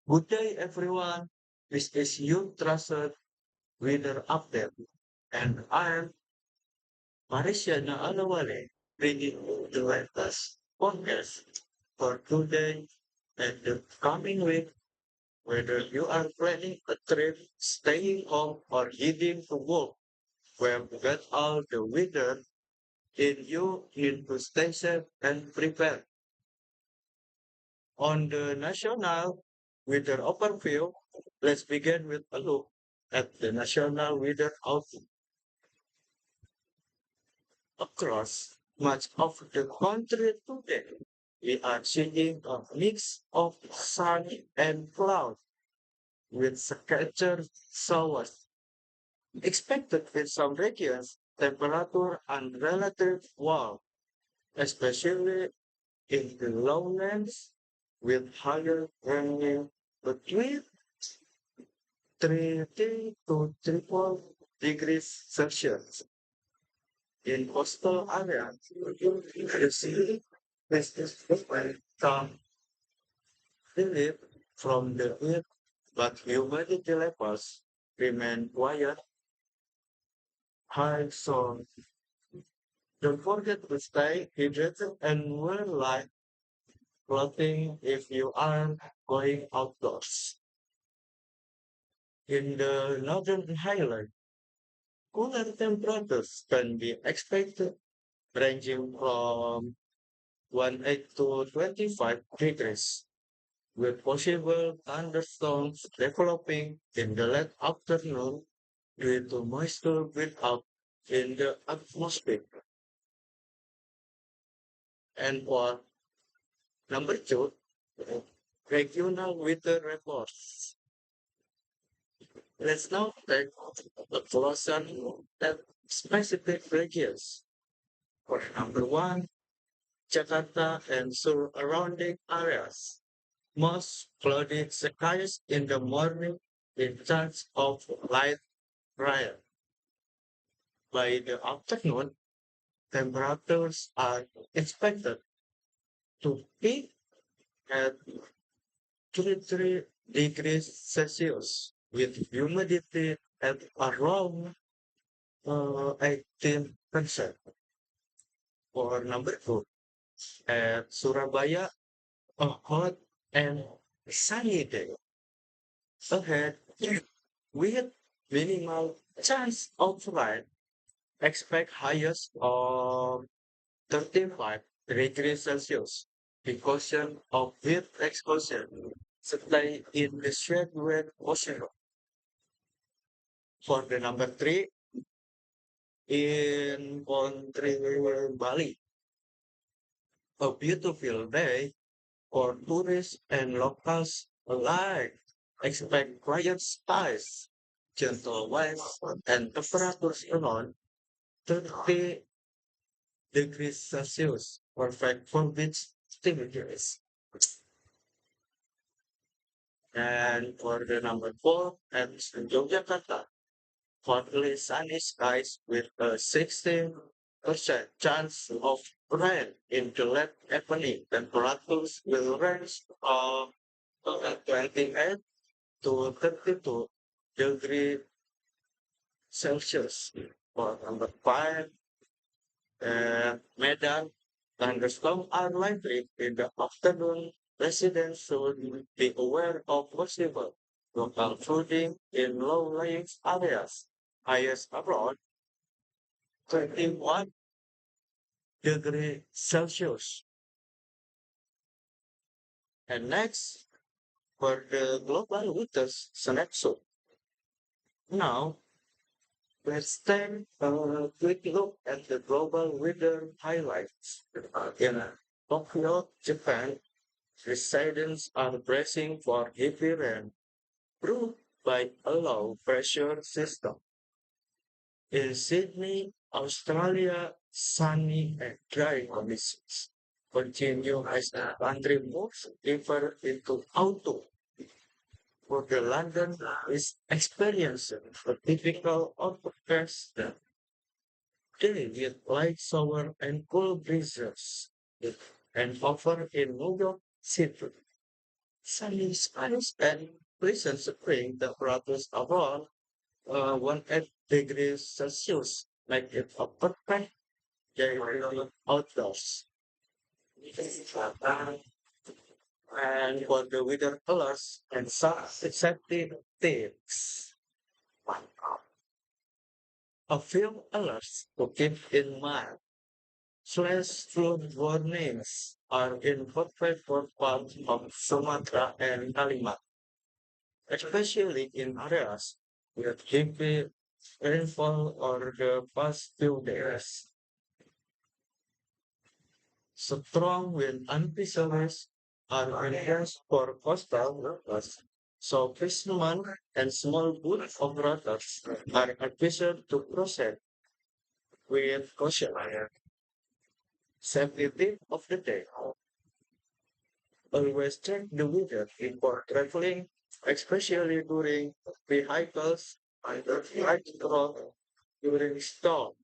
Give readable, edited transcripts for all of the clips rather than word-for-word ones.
Good day, everyone. This is your trusted weather update, and I am Mariciana Alawale, bringing you the latest podcast for today and the coming week. Whether you are planning a trip, staying home, or heading to work, we've got all the weather in you need to stay safe and prepared. On the national weather overview, let's begin with a look at the national weather outlook. Across much of the country today, we are seeing a mix of sun and cloud with scattered showers expected in some regions. Temperature and relative warm, especially in the lowlands, with higher ranging between 30 to 34 degrees Celsius. In coastal areas, the sea is from relief from the heat, but humidity levels remain quiet high. So don't forget to stay hydrated and wear light clothing if you are going outdoors. In the northern highlands, cooler temperatures can be expected ranging from 18 to 25 degrees, with possible thunderstorms developing in the late afternoon due to moisture build-up in the atmosphere. And for number two, regional weather reports. Let's now take a closer look at specific regions. For number one, Jakarta and surrounding areas. Most cloudy skies in the morning with chance of light rain. By the afternoon, temperatures are expected to peak at 33 degrees Celsius with humidity at around 18%. For number two, at Surabaya, a hot and sunny day ahead with minimal chance of rain. Expect highest of 35 degrees Celsius. Precaution of heat exposure. Stay in the shade when possible. For the number three, in country Bali, a beautiful day for tourists and locals alike. Expect quiet skies, gentle winds, and temperatures around 30 degrees Celsius, perfect for beach activities. And for the number four, at Yogyakarta, partly sunny skies with a 16% chance of rain in the late evening. Temperatures will range from 28 to 32 degrees Celsius. For number five, Medan, thunderstorms are likely in the afternoon. Residents should be aware of possible local flooding in low-lying areas. Highest abroad, 21 degrees Celsius. And next, for the global weather snapshot. Now, let's take a quick look at the global weather highlights. In Tokyo, Japan, residents are bracing for heavy rain brought by a low pressure system. In Sydney, Australia, sunny and dry conditions continue as the country moves deeper into autumn. For the London is experiencing a typical overcast day with light shower and cool breezes. And over in New York City, Sunny skies and pleasant spring temperatures around 18 degrees Celsius make it a perfect day outdoors. And for the weather colors and some safety tips. A few alerts to keep in mind. Flash flood warnings are in effect for parts of Sumatra and Kalimantan, especially in areas with heavy rainfall or the past few days. Strong wind and fisheries are enhanced for coastal waters, so fishermen and small boat operators are advised to proceed with caution. Safety tip of the day. Always check the weather before traveling, especially during vehicles and right road during storm.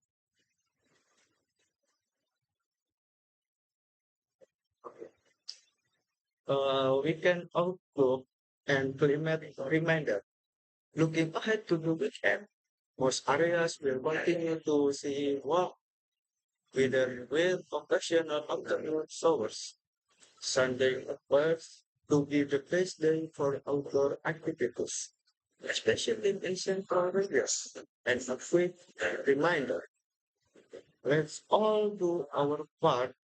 Weekend outlook and climate reminder. Looking ahead to the weekend, most areas will continue to see warm weather with occasional afternoon showers. Sunday appears to be the best day for outdoor activities, especially in central areas. And a quick reminder, let's all do our part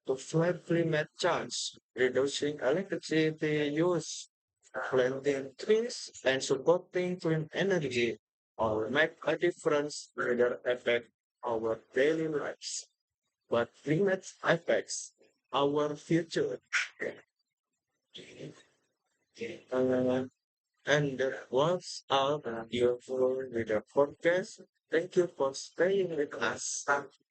to flat climate change, reducing electricity use, planting trees, and supporting clean energy all make a difference whether affect our daily lives, but climate affects our future. Uh, and what's up your full with the forecast? Thank you for staying with us.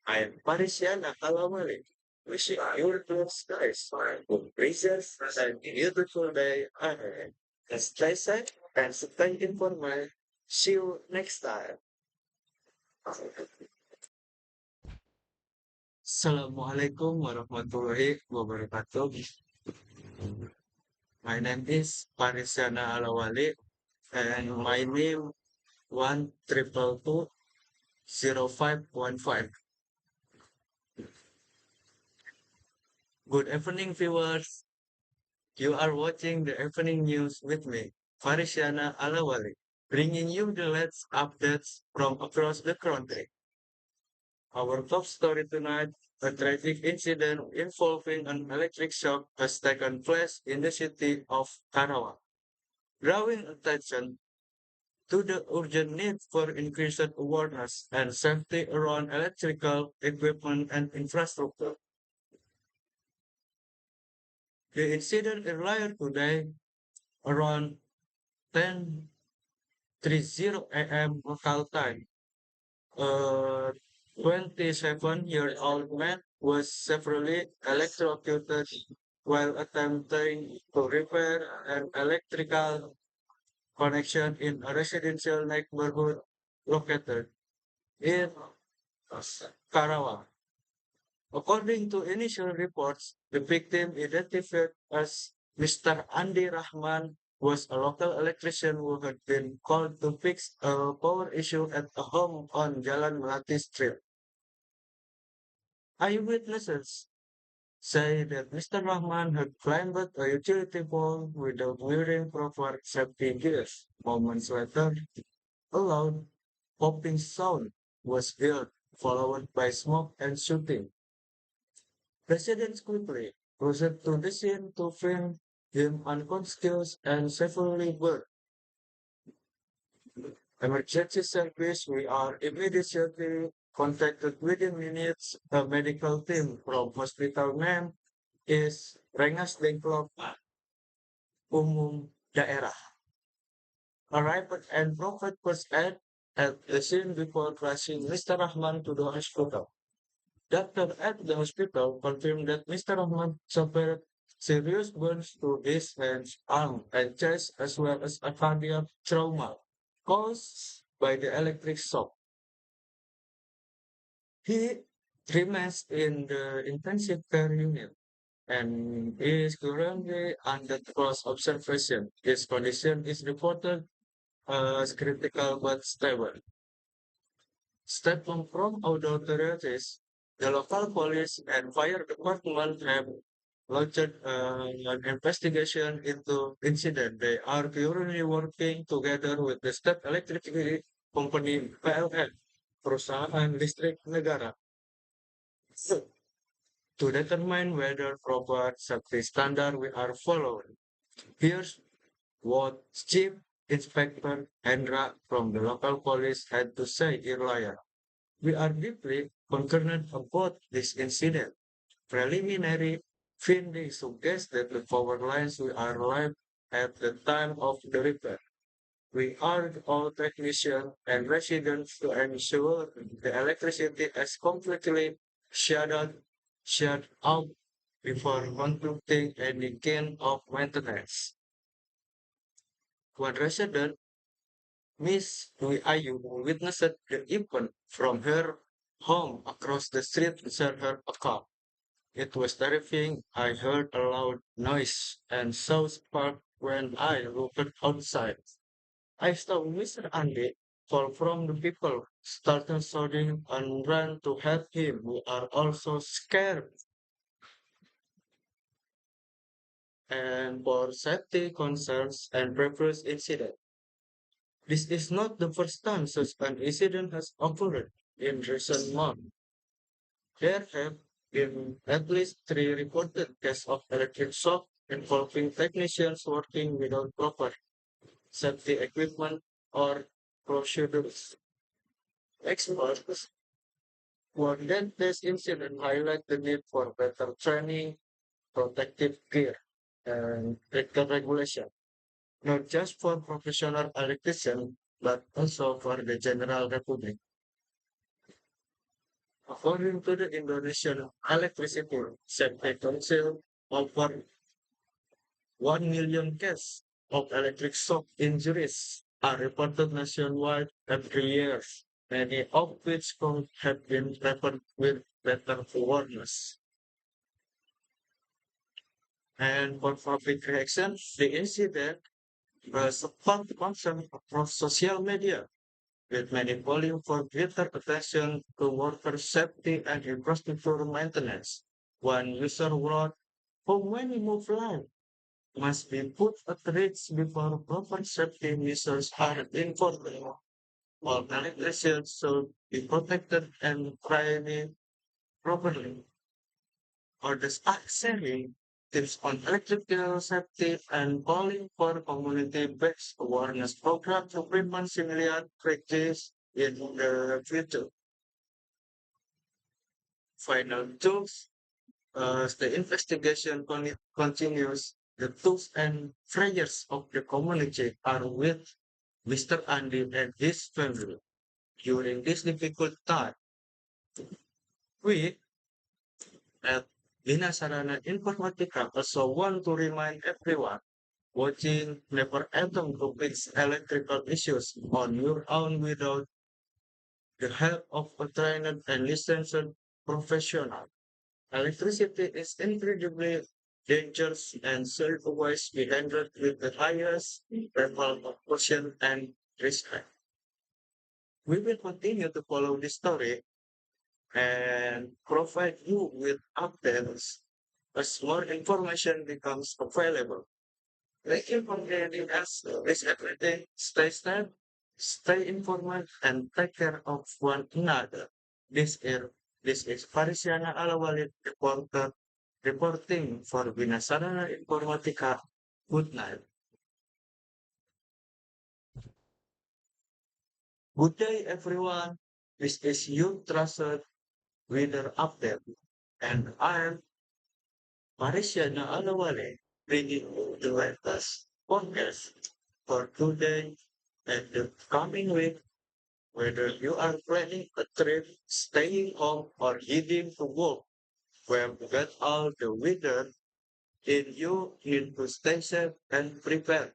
I am Parisiana Halamali. Wishing you blue skies, good breezes, and a beautiful day ahead. Stay safe and stay informed. See you next time. Assalamualaikum warahmatullahi wabarakatuh. My name is Parisiana Alawali and my name 1222015. Good evening, viewers. You are watching the evening news with me, Farisiana Alawali, bringing you the latest updates from across the country. Our top story tonight, a tragic incident involving an electric shock has taken place in the city of Karawang, drawing attention to the urgent need for increased awareness and safety around electrical equipment and infrastructure. The incident earlier today around 10:30 a.m. local time. A 27-year-old man was severely electrocuted while attempting to repair an electrical connection in a residential neighborhood located in Karawang. According to initial reports, the victim, identified as Mr. Andi Rahman, was a local electrician who had been called to fix a power issue at a home on Jalan Melati Street. Eyewitnesses say that Mr. Rahman had climbed a utility pole without wearing proper safety gears. Moments later, a loud popping sound was heard, followed by smoke and shooting. Residents quickly rushed to the scene to find him unconscious and severely burned. Emergency service, we are immediately contacted within minutes. A medical team from hospital name is Rengas Dengklok Umum Daerah arrived and provided first aid at the scene before rushing Mr. Rahman to the hospital. Doctor at the hospital confirmed that Mr. Rahman suffered serious burns to his hands, arm, and chest, as well as a cardiac trauma caused by the electric shock. He remains in the intensive care unit, and is currently under close observation. His condition is reported as critical but stable. Statement from authorities, the local police and fire department have launched an investigation into incident. They are currently working together with the state electricity company PLN, perusahaan listrik negara, to determine whether proper safety standard we are following. Here's what Chief Inspector Hendra from the local police had to say earlier. We are deeply concerned about this incident. Preliminary findings suggest that the power lines were live at the time of the repair. We urge all technicians and residents to ensure the electricity is completely shut out before conducting any kind of maintenance. One resident, Miss Dwi Ayu, witnessed the event from her home across the street and shared her account. It was terrifying. I heard a loud noise and saw spark when I looked outside. I saw Mr. Andy fall from the people, started shouting and ran to help him. We are also scared and for safety concerns and previous incident. This is not the first time such an incident has occurred in recent months. There have been at least three reported cases of electric shock involving technicians working without proper safety equipment or procedures. Experts warn that this incident highlight the need for better training, protective gear, and stricter regulation, not just for professional electricians, but also for the general public. According to the Indonesian Electricity Safety Council, over 1 million cases of electric shock injuries are reported nationwide every year, many of which could have been prevented with better awareness. And for public reaction, the incident sparked concern across social media, with many calling for greater attention to worker safety and infrastructure maintenance. One user wrote, "How many move line must be put at risk before proper safety measures are enforced. All electricians should be protected and trained properly." Or the start sharing tips on electrical safety and calling for community-based awareness program to prevent similar practice in the future. Final tools, as the investigation continues, the tools and prayers of the community are with Mr. Andy and his family. During this difficult time, we at Bina Sarana Informatica also want to remind everyone watching never attempt to fix electrical issues on your own without the help of a trained and licensed professional. Electricity is incredibly dangerous and should always be handled with the highest level of caution and respect. We will continue to follow this story and provide you with updates as more information becomes available. Thank you for joining us this everything. Stay safe, stay informed, and take care of one another. This is this is Farisiana Alawalid reporting for Binasarana Informatika. Good night. Good day, everyone. This is your trusted weather update, and I am Marisiana Alawale, bringing you the latest podcast for today and the coming week. Whether you are planning a trip, staying home, or heading to work, we've got all the weather in you need to stay safe and prepared.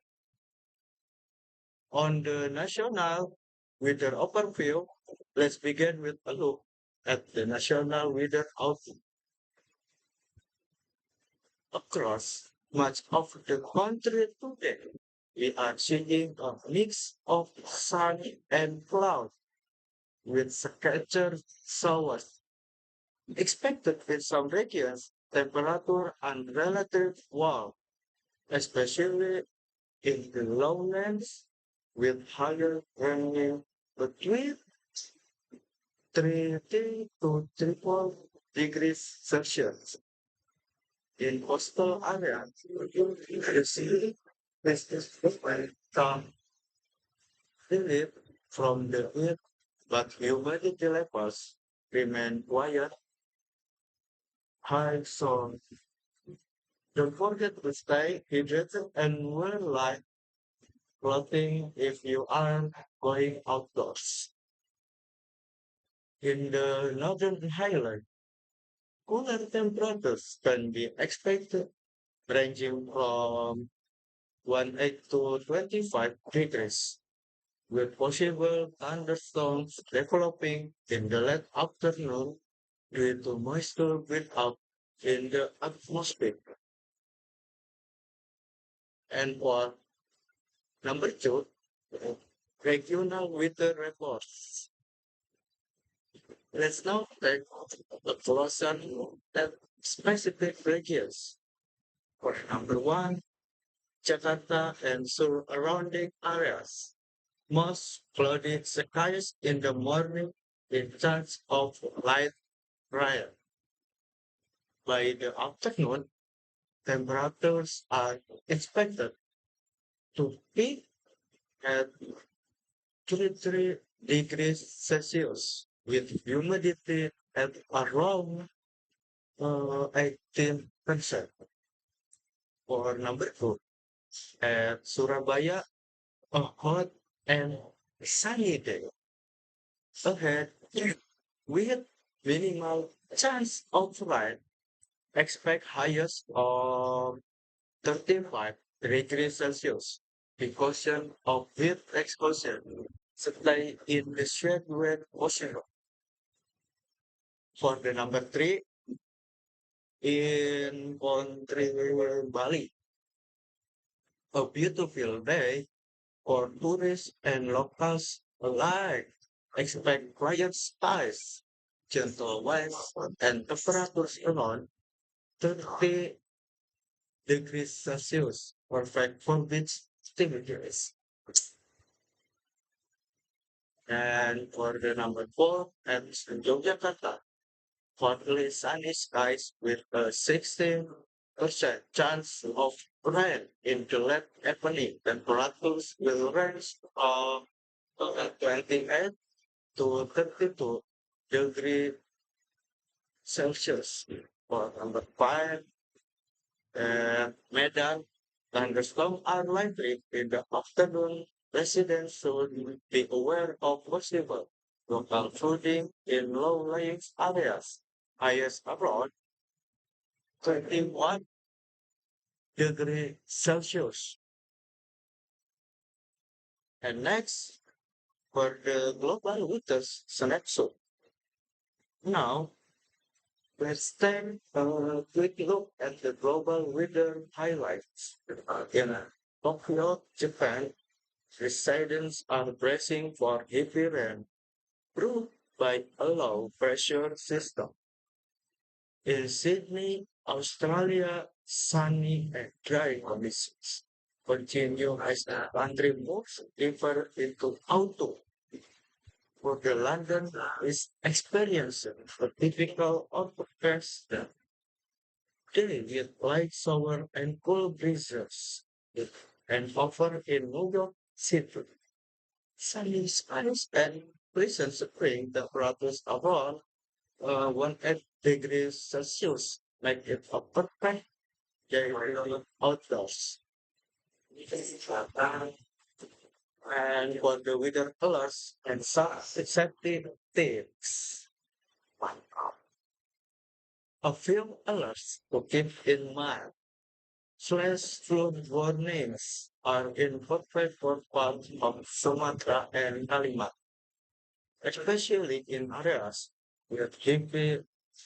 On the national weather overview, let's begin with a look at the national weather outlook. Across much of the country today, we are seeing a mix of sun and cloud with scattered showers expected in some regions. Temperature and relative warmth, especially in the lowlands, with higher ranging between 30 to 34 degrees Celsius. In coastal areas, the sea is from relief from the heat, but humidity levels remain quiet high. So don't forget to stay hydrated and wear light clothing if you are going outdoors. In the northern highlands, cooler temperatures can be expected ranging from 18 to 25 degrees, with possible thunderstorms developing in the late afternoon due to moisture build-up in the atmosphere. And for number two, regional weather reports. Let's now take a closer look at specific regions. For number one, Jakarta and surrounding areas. Most cloudy skies in the morning with chance of light rain. By the afternoon, temperatures are expected to peak at 33 degrees Celsius with humidity at around 18%. For number two, at Surabaya, a hot and sunny day ahead with minimal chance of rain. Expect highest of 35 degrees Celsius. Precaution of heat exposure. Stay in the shade when possible. For the number three, in country Bali, a beautiful day for tourists and locals alike. Expect quiet skies, gentle winds, and temperatures around 30 degrees Celsius, perfect for beach activities. And for the number four, at Yogyakarta, partly sunny skies with a 16% chance of rain in the late evening. Temperatures will range from 28 to 32 degrees Celsius. For number five, Medan, thunderstorms are likely in the afternoon. Residents should be aware of possible local flooding in low-lying areas. Highest abroad, 21 degrees Celsius. And next, for the global weather snapshot. Now, let's take a quick look at the global weather highlights. In Tokyo, Japan, residents are bracing for heavy rain brought by a low pressure system. In Sydney, Australia, sunny and dry conditions continue as the country moves deeper into autumn. For the London is experiencing a typical overcast day with light shower and cool breezes. And over in New York City, sunny skies and pleasant spring temperatures around 18 degrees Celsius make it a perfect day outdoors. And for the weather colors and some safety tips. A few alerts to keep in mind. Flash flood warnings are in effect for parts of Sumatra and Kalimantan, especially in areas with heavy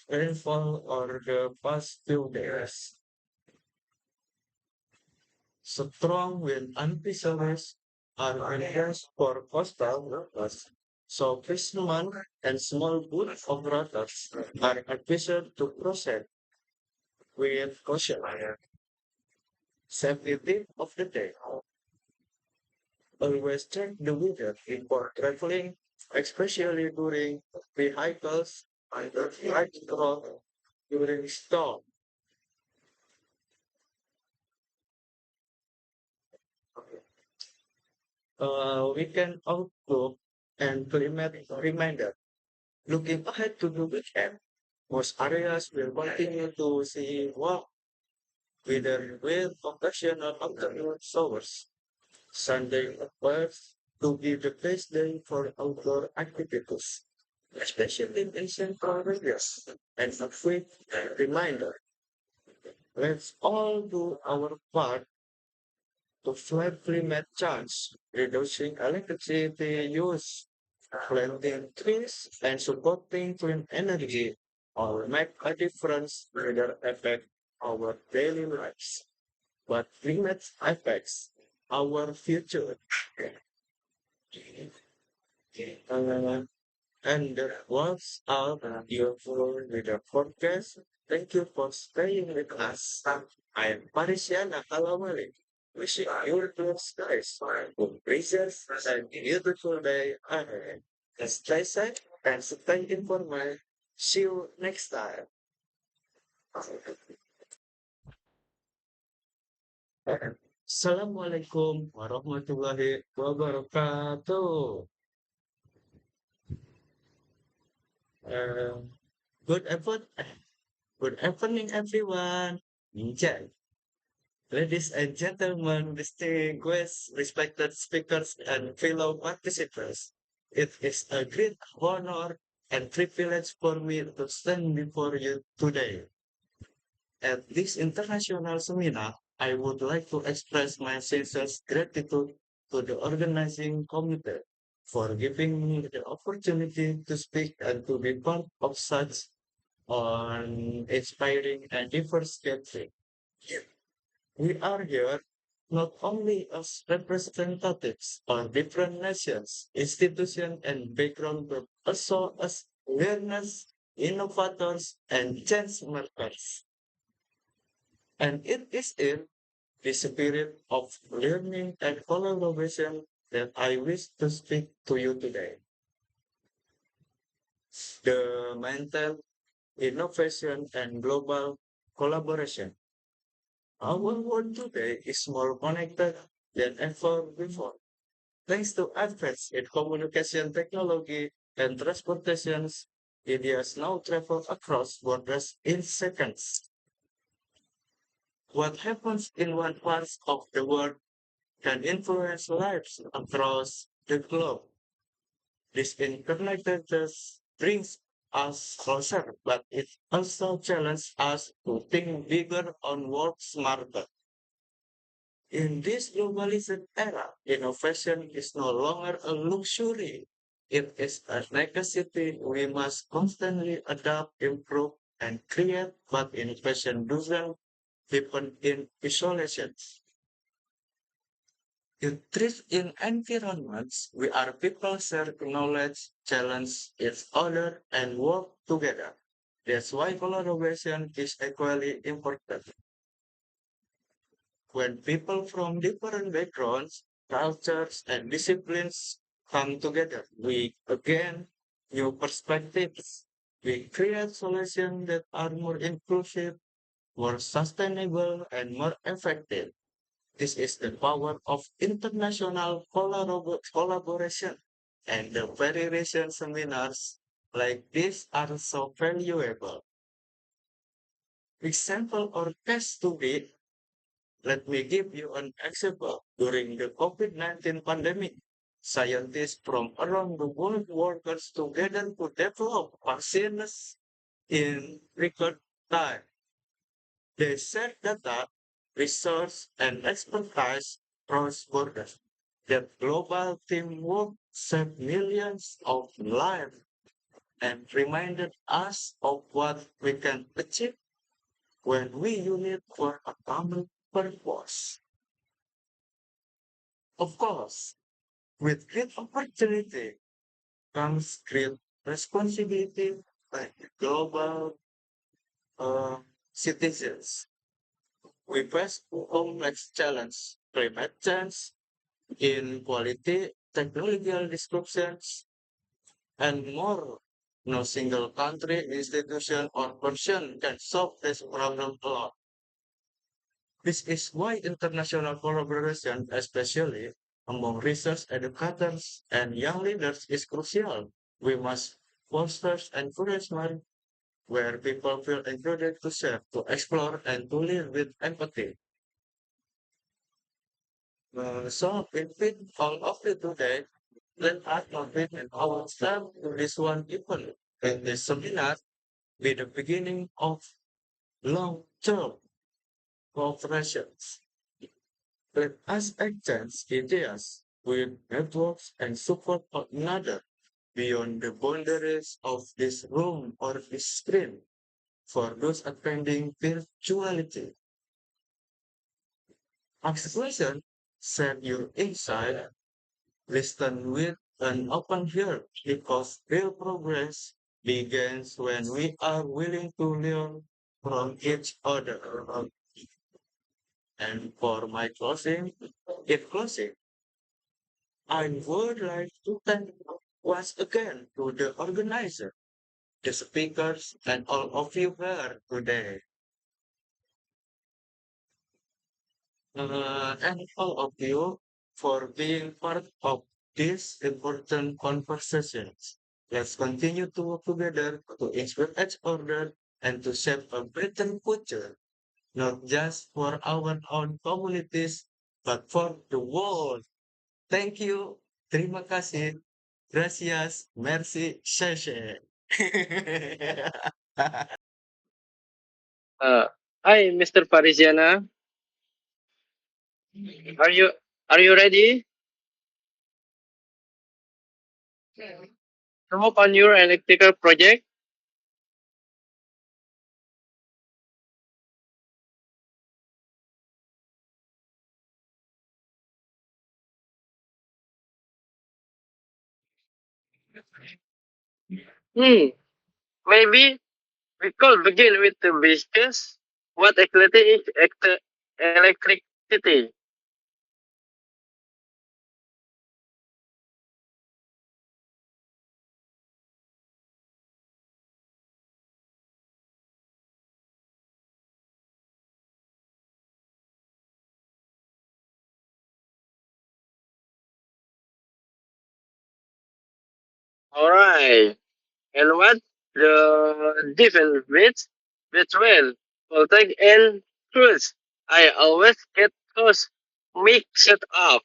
rainfall or the past few days. Strong wind and fisheries are areas for coastal workers. So fishermen and small boat operators are advised to proceed with caution. Safety tip of the day. Always check the weather before traveling, especially during vehicles under light road during storm. Weekend outlook and climate reminder. Looking ahead to the weekend, most areas will continue to see warm weather with occasional afternoon showers. Sunday appears to be the best day for outdoor activities, especially in central areas. And a quick reminder, let's all do our part to fight climate change, reducing electricity use, planting trees, and supporting clean energy all make a difference in their affect our daily lives. But climate affects our future. Uh, and that was our beautiful weather forecast. Thank you for staying with us. I am Parisiana Kalamali. Wishing you blue skies, good breezes, and beautiful day ahead. Stay safe and stay informed. See you next time. Assalamualaikum warahmatullahi wabarakatuh. Uh, good effort. Good evening, everyone. Ninja. Ladies and gentlemen, distinguished, respected speakers, and fellow participants, it is a great honor and privilege for me to stand before you today. At this international seminar, I would like to express my sincere gratitude to the organizing committee for giving me the opportunity to speak and to be part of such an inspiring and diverse gathering. We are here not only as representatives of different nations, institutions, and backgrounds, but also as learners, innovators, and change makers. And it is in the spirit of learning and collaboration that I wish to speak to you today. The mental innovation and global collaboration. Our world today is more connected than ever before. Thanks to advances in communication technology and transportations, ideas now travel across borders in seconds. What happens in one part of the world can influence lives across the globe. This interconnectedness brings us closer, but it also challenges us to think bigger and work smarter. In this globalized era, innovation is no longer a luxury. It is a necessity. We must constantly adapt, improve, and create, but innovation doesn't happen in isolation. You thrive in environments where people share knowledge, challenge each other, and work together. That's why collaboration is equally important. When people from different backgrounds, cultures, and disciplines come together, we gain new perspectives. We create solutions that are more inclusive, more sustainable, and more effective. This is the power of international collaboration. And the very recent seminars like this are so valuable. Example or case study. Let me give you an example. During the COVID-19 pandemic, scientists from around the world worked together to develop vaccines in record time. They shared data, research, and expertise across borders. That global teamwork saved millions of lives and reminded us of what we can achieve when we unite for a common purpose. Of course, with great opportunity comes great responsibility by the global uh, citizens. We face complex challenge, climate change, inequality, technological disruptions, and more. No single country, institution, or person can solve this problem alone. This is why international collaboration, especially among research educators and young leaders, is crucial. We must foster encouragement where people feel included to share, to explore, and to live with empathy. So, in fit all of it today, let us commit ourselves to this one event. And this seminar be the beginning of long-term cooperations. Let us exchange ideas with networks and support one another beyond the boundaries of this room or this screen. For those attending virtuality, ask questions, share your insight, listen with an open heart because real progress begins when we are willing to learn from each other. And for my closing, in closing, I would like to thank once again to the organizer, the speakers, and all of you here today. And all of you for being part of these important conversations. Let's continue to work together to inspire each other and to shape a better future, not just for our own communities, but for the world. Thank you. Terima kasih. Gracias. Merci. Sheshe. Uh, Hi, Mr. Parisiana. Are you are you ready to move on your electrical project? Hmm. Maybe we could begin with the business. What exactly is electricity? All right. And what the difference between voltaic and cruise? I always get those mixed up.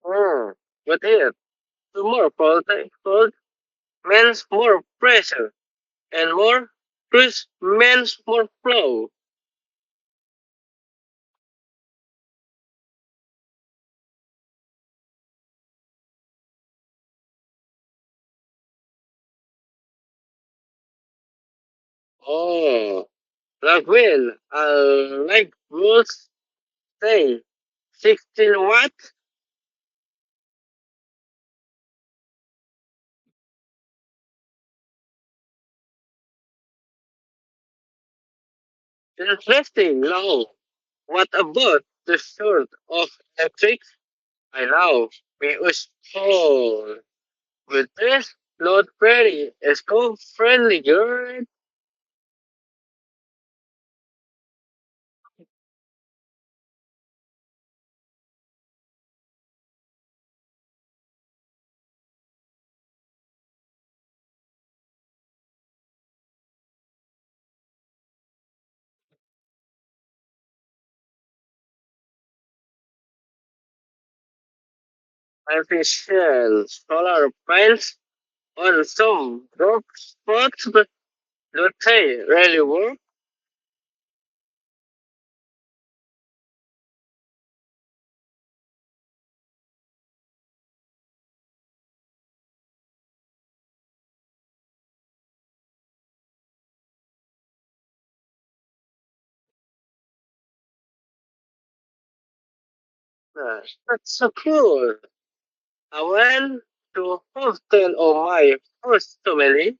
Hmm. What is the more voltaic means more pressure, and more cruise means more flow. Oh, like when like rules say 16 watts. Interesting. Now, what about the sort of electric? I know we was told with this not very eco friendly, girl. Artificial solar panels. On some rock spots, but don't they really work? That's so cool. I went to a hostel on my first family.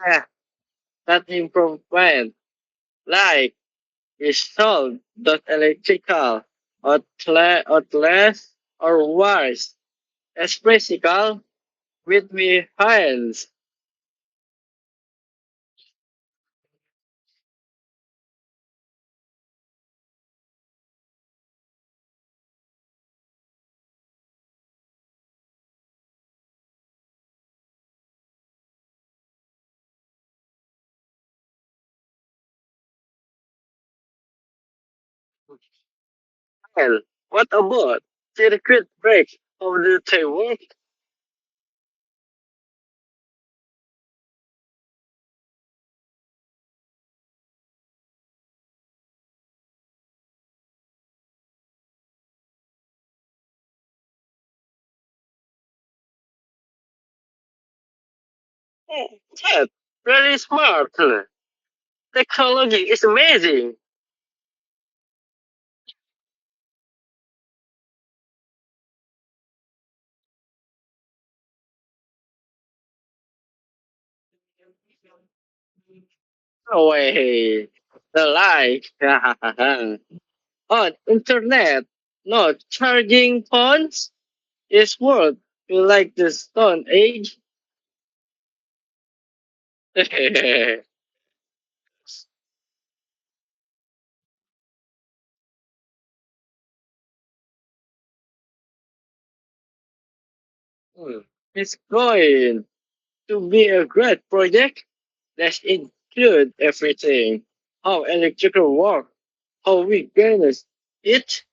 Yeah, that improvement, like installed dot electrical, outlets, or wires, as practical with me hands. Well, what about circuit break? How do they work? That really smart. Technology is amazing. No way. The light. On internet, no charging phones is worth you like the Stone Age. Hmm. It's going to be a great project. Let's include everything. How electrical work, how we garnish it,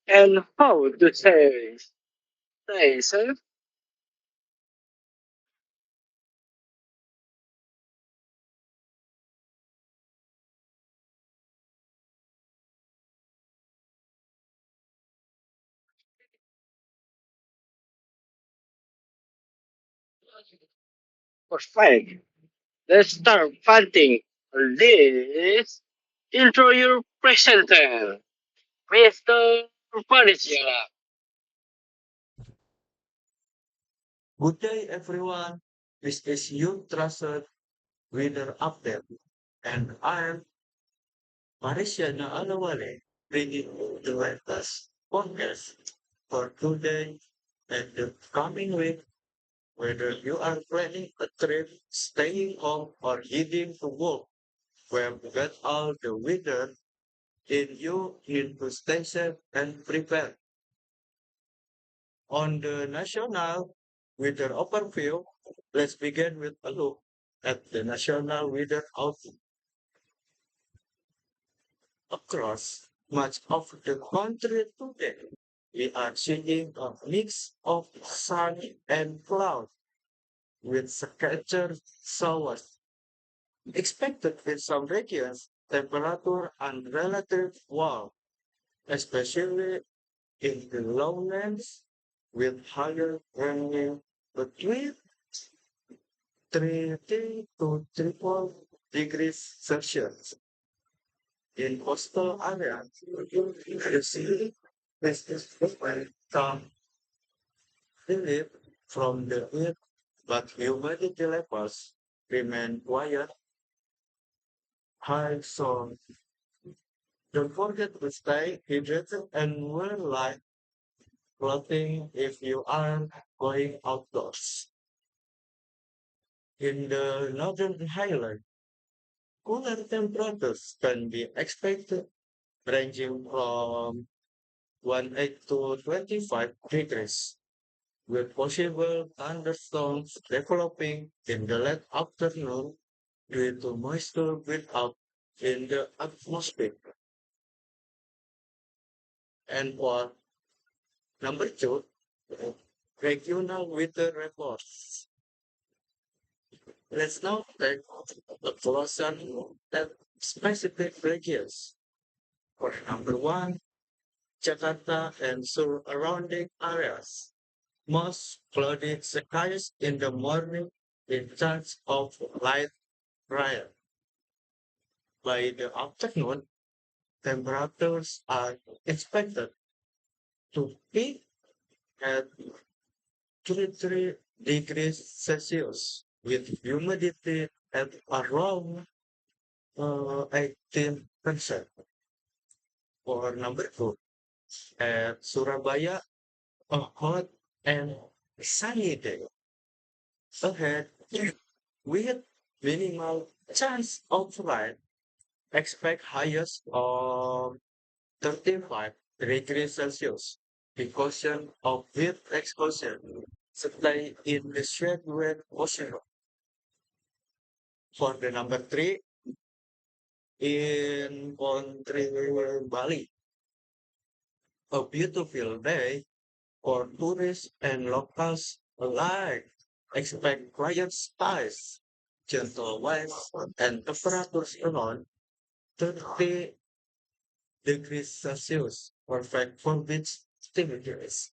and how to stay safe. Perfect. Let's start fighting this intro your presenter, Mr. Parisila. Good day, everyone. This is your trusted weather update, and I'm Mariciana Alawale, bringing you the latest podcast for today and the coming week. Whether you are planning a trip, staying home, or heading to work, we've got all the weather in you in to stay safe and prepared. On the national weather overview, let's begin with a look at the national weather outlook across much of the country today. We are seeing a mix of sun and cloud with scattered showers expected in some regions. Temperature and relative warm, especially in the lowlands with higher value between 30 to 34 degrees Celsius. In coastal areas, the sea is frequent some relief from the heat, but humidity levels remain quiet high. So don't forget to stay hydrated and wear light clothing if you are going outdoors. In the northern highland, cooler temperatures can be expected ranging from 18 to 25 degrees, with possible thunderstorms developing in the late afternoon due to moisture build-up in the atmosphere. And for number two, regional weather reports. Let's now take a closer look at specific regions. For number one, Jakarta and surrounding areas. Most cloudy skies in the morning in chance of light rain. By the afternoon, temperatures are expected to peak at 23 degrees Celsius with humidity at around 18%. For number two, at Surabaya, a hot and sunny day ahead with minimal chance of rain. Expect highest of 35 degrees Celsius. Precaution of heat exposure. Stay in the shade when possible. For the number three, in country Bali, a beautiful day for tourists and locals alike. Expect quiet skies, gentle winds, and temperatures around 30 degrees Celsius, perfect for beach activities.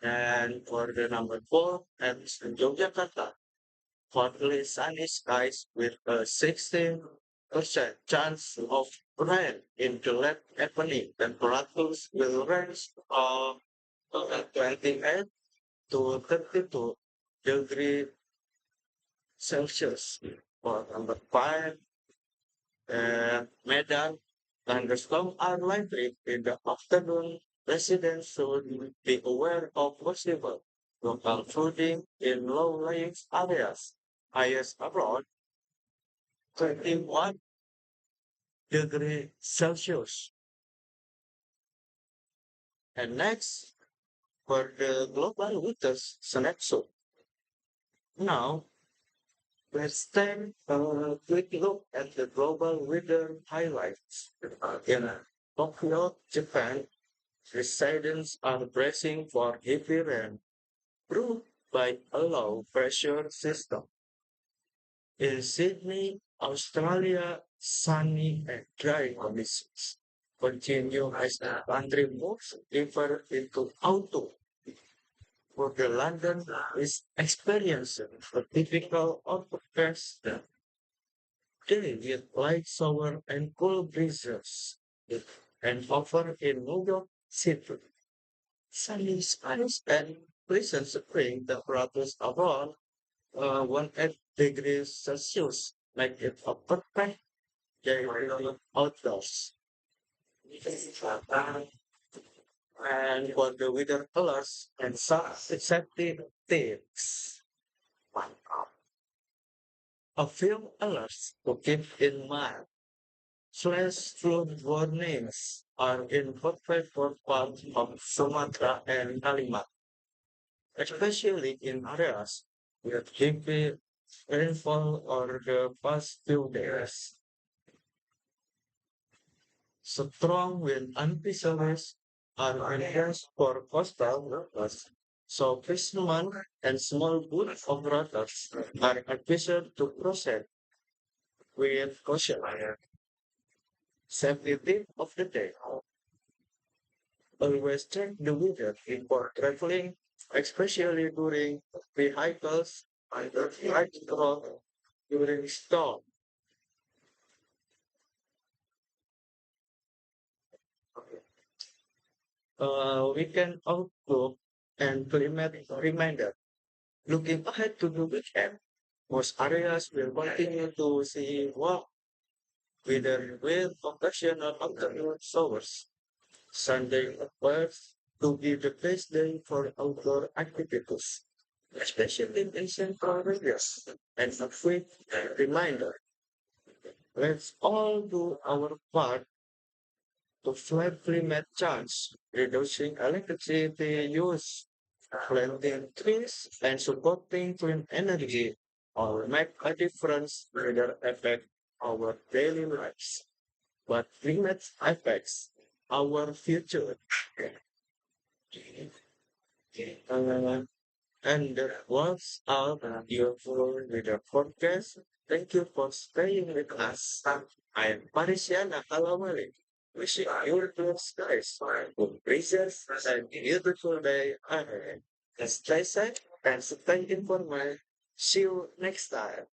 And for the number four, at Yogyakarta, partly sunny skies with a 16% chance of rain in the late evening. Temperatures will range from 28 to 32 degrees Celsius. For number five, Medan, thunderstorms are likely in the afternoon. Residents should be aware of possible local flooding in low-lying areas. Highest around 21 degrees Celsius. And next, for the global weather snapshot. Now, let's take a quick look at the global weather highlights. In Tokyo, Japan, residents are bracing for heavy rain brought by a low pressure system. In Sydney, Australia, sunny and dry conditions continue as the country moves deeper into autumn. For the London is experiencing a typical overcast day with light shower and cool breezes. And over in New York City, sunny skies and pleasant spring temperatures around 18 degrees Celsius make it a perfect day outdoors. And for the weather colors and some safety tips. A few alerts to keep in mind. Flash flood warnings are in effect for parts of Sumatra and Kalimantan, especially in areas with heavy rainfall or the past few days. Strong wind and fisheries are enhanced for coastal waters, so fishermen and small boat operators are advised to proceed with caution. Safety tip of the day. Always check the weather before traveling, especially during vehicles under light road during storm. Weekend outlook and climate reminder. Looking ahead to the weekend, most areas will continue to see warm weather with occasional afternoon showers. Sunday appears to be the best day for outdoor activities, especially in central areas. And a quick reminder, let's all do our part to fight climate change, reducing electricity use, planting trees, and supporting clean energy all make a difference in their affect our daily lives. But climate affects our future. Uh, and that was all your full video podcast. Thank you for staying with us. I am Parisiana Kalawale. Wishing you blue skies, good breezes, and beautiful day ahead. Stay safe and stay informed. See you next time.